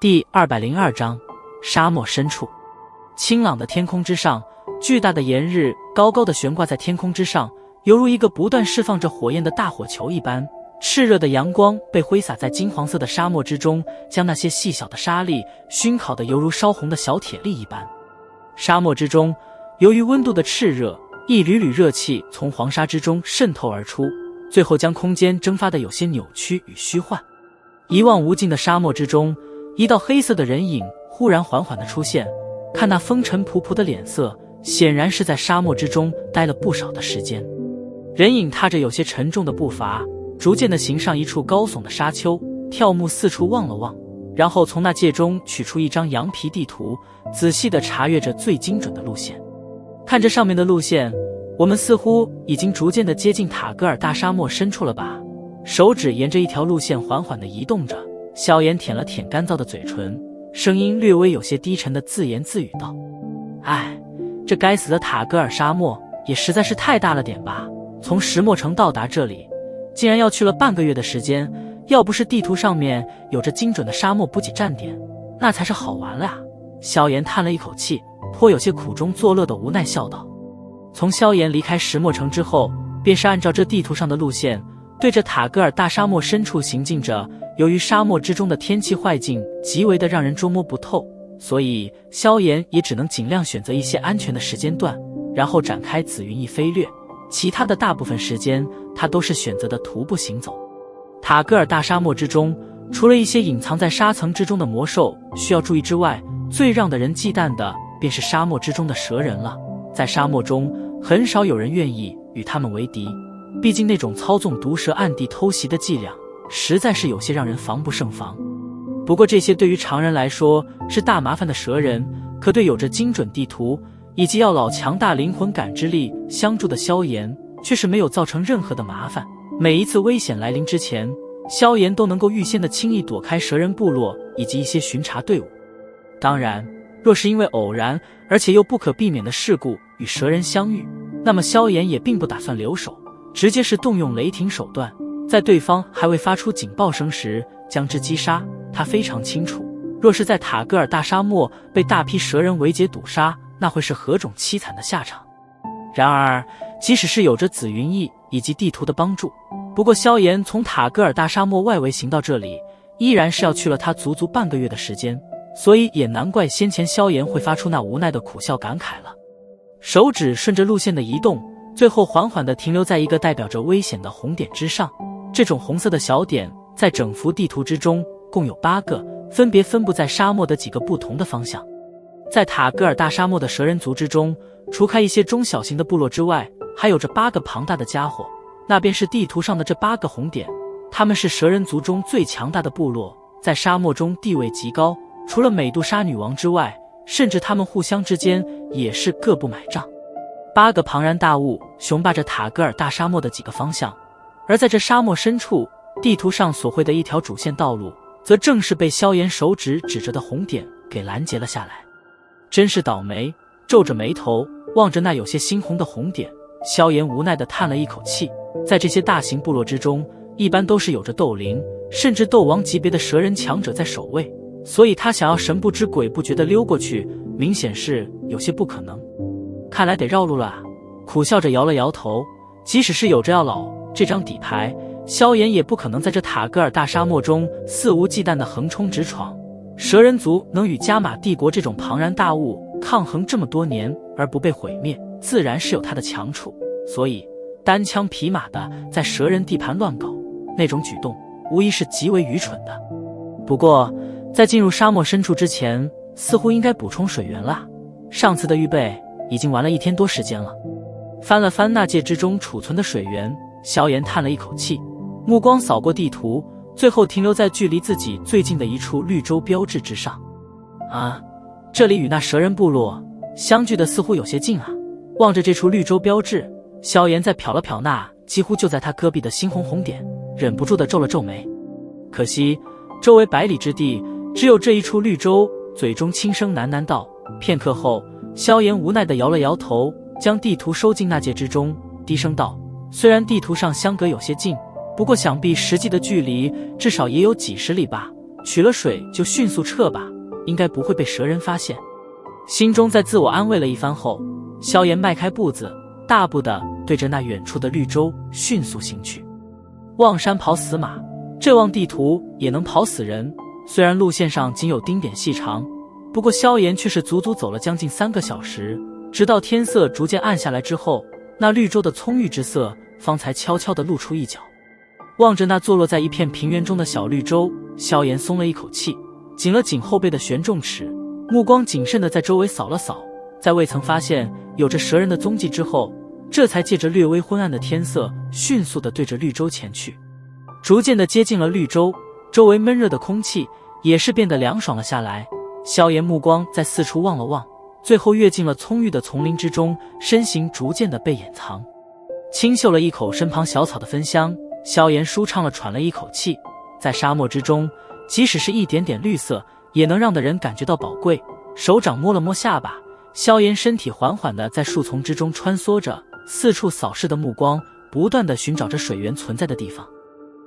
第202章沙漠深处。清朗的天空之上，巨大的炎日高高的悬挂在天空之上，犹如一个不断释放着火焰的大火球一般。炽热的阳光被挥洒在金黄色的沙漠之中，将那些细小的沙粒熏烤得犹如烧红的小铁粒一般。沙漠之中，由于温度的炽热，一缕缕热气从黄沙之中渗透而出，最后将空间蒸发得有些扭曲与虚幻。一望无尽的沙漠之中，一道黑色的人影忽然缓缓地出现，看那风尘仆仆的脸色，显然是在沙漠之中待了不少的时间。人影踏着有些沉重的步伐，逐渐地行上一处高耸的沙丘，跳目四处望了望，然后从那戒中取出一张羊皮地图，仔细地查阅着最精准的路线。看着上面的路线，我们似乎已经逐渐地接近塔格尔大沙漠深处了吧？手指沿着一条路线缓缓地移动着，萧炎舔了舔干燥的嘴唇，声音略微有些低沉地自言自语道：哎，这该死的塔格尔沙漠也实在是太大了点吧，从石墨城到达这里竟然要去了半个月的时间，要不是地图上面有着精准的沙漠补给站点，那才是好玩了啊。萧炎叹了一口气，颇有些苦中作乐的无奈笑道。从萧炎离开石墨城之后，便是按照这地图上的路线对着塔格尔大沙漠深处行进着。由于沙漠之中的天气坏境极为的让人捉摸不透，所以萧炎也只能尽量选择一些安全的时间段，然后展开紫云翼飞掠。其他的大部分时间他都是选择的徒步行走。塔格尔大沙漠之中，除了一些隐藏在沙层之中的魔兽需要注意之外，最让的人忌惮的便是沙漠之中的蛇人了。在沙漠中很少有人愿意与他们为敌，毕竟那种操纵毒蛇暗地偷袭的伎俩实在是有些让人防不胜防。不过这些对于常人来说是大麻烦的蛇人，可对有着精准地图以及药老强大灵魂感知力相助的萧炎却是没有造成任何的麻烦。每一次危险来临之前，萧炎都能够预先的轻易躲开蛇人部落以及一些巡查队伍。当然，若是因为偶然而且又不可避免的事故与蛇人相遇，那么萧炎也并不打算留守，直接是动用雷霆手段，在对方还未发出警报声时将之击杀。他非常清楚，若是在塔格尔大沙漠被大批蛇人围截堵杀，那会是何种凄惨的下场。然而即使是有着紫云翼以及地图的帮助，不过萧炎从塔格尔大沙漠外围行到这里依然是要去了他足足半个月的时间，所以也难怪先前萧炎会发出那无奈的苦笑感慨了。手指顺着路线的移动，最后缓缓地停留在一个代表着危险的红点之上。这种红色的小点在整幅地图之中共有8个，分别分布在沙漠的几个不同的方向。在塔格尔大沙漠的蛇人族之中，除开一些中小型的部落之外，还有着8个庞大的家伙，那便是地图上的这8个红点。他们是蛇人族中最强大的部落，在沙漠中地位极高，除了美杜莎女王之外，甚至他们互相之间也是各不买账。8个庞然大物雄霸着塔格尔大沙漠的几个方向，而在这沙漠深处，地图上所绘的一条主线道路则正是被萧炎手指指着的红点给拦截了下来。真是倒霉，皱着眉头望着那有些猩红的红点，萧炎无奈地叹了一口气。在这些大型部落之中，一般都是有着斗灵甚至斗王级别的蛇人强者在守卫，所以他想要神不知鬼不觉地溜过去，明显是有些不可能。看来得绕路了啊，苦笑着摇了摇头。即使是有着药老这张底牌，萧炎也不可能在这塔格尔大沙漠中肆无忌惮地横冲直闯。蛇人族能与加玛帝国这种庞然大物抗衡这么多年而不被毁灭，自然是有它的强处，所以单枪匹马的在蛇人地盘乱搞，那种举动无疑是极为愚蠢的。不过在进入沙漠深处之前，似乎应该补充水源了，上次的预备已经玩了1天多时间了。翻了翻那戒之中储存的水源，萧炎叹了一口气，目光扫过地图，最后停留在距离自己最近的一处绿洲标志之上。啊，这里与那蛇人部落相距的似乎有些近啊。望着这处绿洲标志，萧炎再瞟了瞟那几乎就在他戈壁的猩红红点，忍不住地皱了皱眉。可惜周围百里之地只有这一处绿洲，嘴中轻声喃喃道。片刻后，萧炎无奈地摇了摇头，将地图收进那戒之中，低声道：虽然地图上相隔有些近，不过想必实际的距离至少也有几十里吧，取了水就迅速撤吧，应该不会被蛇人发现。心中在自我安慰了一番后，萧炎迈开步子，大步的对着那远处的绿洲迅速行去。望山跑死马，这望地图也能跑死人。虽然路线上仅有丁点细长，不过萧炎却是足足走了将近3个小时，直到天色逐渐暗下来之后，那绿洲的葱郁之色方才悄悄地露出一角。望着那坐落在一片平原中的小绿洲，萧炎松了一口气，紧了紧后背的悬重尺，目光谨慎地在周围扫了扫，在未曾发现有着蛇人的踪迹之后，这才借着略微昏暗的天色，迅速地对着绿洲前去。逐渐地接近了绿洲，周围闷热的空气也是变得凉爽了下来。萧炎目光在四处望了望，最后跃进了葱郁的丛林之中，身形逐渐地被掩藏。清嗅了一口身旁小草的芬香，萧炎舒畅地喘了一口气。在沙漠之中，即使是一点点绿色，也能让的人感觉到宝贵。手掌摸了摸下巴，萧炎身体缓缓地在树丛之中穿梭着，四处扫视的目光不断地寻找着水源存在的地方。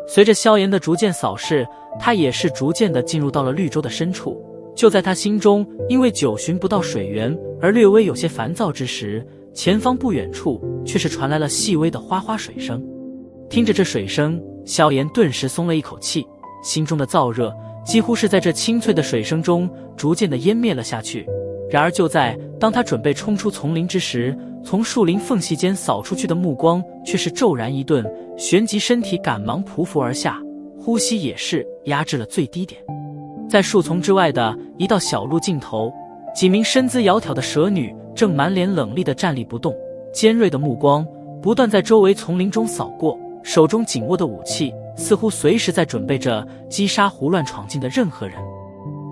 随着萧炎的逐渐扫视，他也是逐渐地进入到了绿洲的深处。就在他心中因为久寻不到水源而略微有些烦躁之时，前方不远处却是传来了细微的哗哗水声。听着这水声，萧炎顿时松了一口气，心中的燥热几乎是在这清脆的水声中逐渐地湮灭了下去。然而就在当他准备冲出丛林之时，从树林缝隙间扫出去的目光却是骤然一顿，旋即身体赶忙匍匐而下，呼吸也是压至了最低点。在树丛之外的一道小路尽头，几名身姿窈窕的蛇女正满脸冷厉地站立不动，尖锐的目光不断在周围丛林中扫过，手中紧握的武器似乎随时在准备着击杀胡乱闯进的任何人。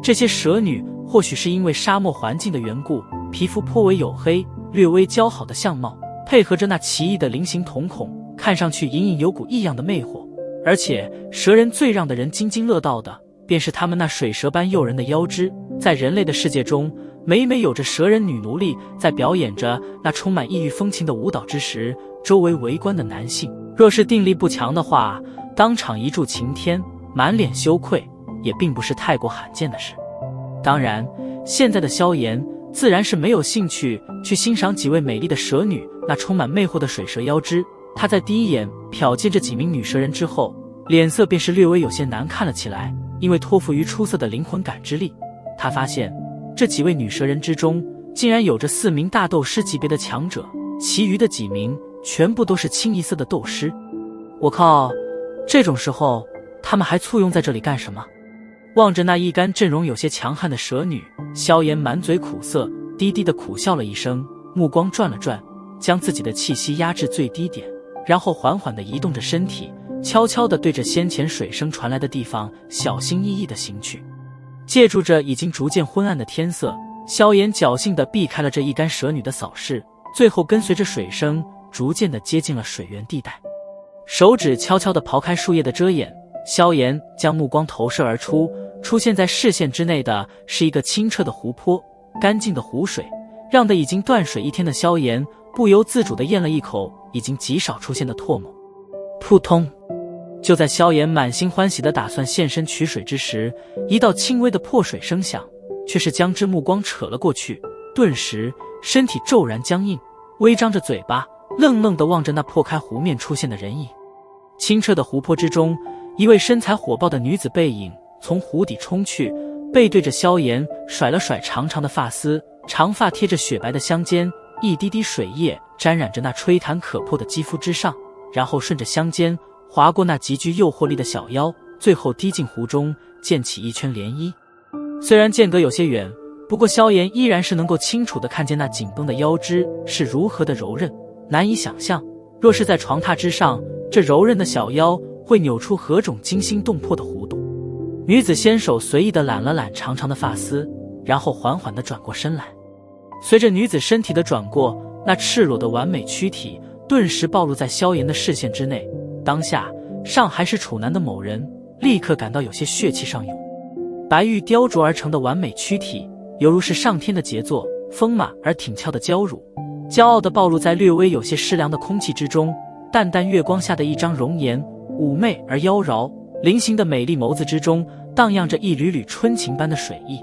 这些蛇女或许是因为沙漠环境的缘故，皮肤颇为黝黑，略微姣好的相貌配合着那奇异的菱形瞳孔，看上去隐隐有股异样的魅惑。而且蛇人最让的人津津乐道的便是他们那水蛇般诱人的腰肢。在人类的世界中，每每有着蛇人女奴隶在表演着那充满异域风情的舞蹈之时，周围围观的男性若是定力不强的话，当场一柱擎天，满脸羞愧，也并不是太过罕见的事。当然，现在的萧炎自然是没有兴趣去欣赏几位美丽的蛇女那充满魅惑的水蛇腰肢。他在第一眼瞟见这几名女蛇人之后，脸色便是略微有些难看了起来。因为托付于出色的灵魂感知力，他发现这几位女蛇人之中竟然有着4名大斗师级别的强者，其余的几名全部都是清一色的斗师。我靠，这种时候他们还簇拥在这里干什么？望着那一干阵容有些强悍的蛇女，萧炎满嘴苦涩，低低的苦笑了一声，目光转了转，将自己的气息压至最低点，然后缓缓地移动着身体，悄悄地对着先前水声传来的地方小心翼翼地行去。借助着已经逐渐昏暗的天色，萧炎侥幸地避开了这一干蛇女的扫视，最后跟随着水声逐渐地接近了水源地带。手指悄悄地刨开树叶的遮掩，萧炎将目光投射而出，出现在视线之内的是一个清澈的湖泊，干净的湖水让得已经断水1天的萧炎不由自主地咽了一口已经极少出现的唾沫。扑通！就在萧炎满心欢喜地打算现身取水之时，一道轻微的破水声响，却是将之目光扯了过去，顿时身体骤然僵硬，微张着嘴巴，愣愣地望着那破开湖面出现的人影。清澈的湖泊之中，一位身材火爆的女子背影从湖底冲去，背对着萧炎甩了甩长长的发丝，长发贴着雪白的香肩，一滴滴水液沾染着那吹弹可破的肌肤之上，然后顺着香肩划过那极具诱惑力的小腰，最后滴进湖中，溅起一圈涟漪。虽然间隔有些远，不过萧炎依然是能够清楚地看见那紧绷的腰肢是如何的柔韧，难以想象若是在床榻之上，这柔韧的小腰会扭出何种惊心动魄的弧度。女子纤手随意地揽了揽长长的发丝，然后缓缓地转过身来。随着女子身体的转过，那赤裸的完美躯体顿时暴露在萧炎的视线之内。当下尚还是处男的某人立刻感到有些血气上涌。白玉雕琢而成的完美躯体犹如是上天的杰作，丰满而挺翘的娇乳骄傲地暴露在略微有些湿凉的空气之中。淡淡月光下的一张容颜妩媚而妖娆，菱形的美丽眸子之中荡漾着一缕缕春情般的水意。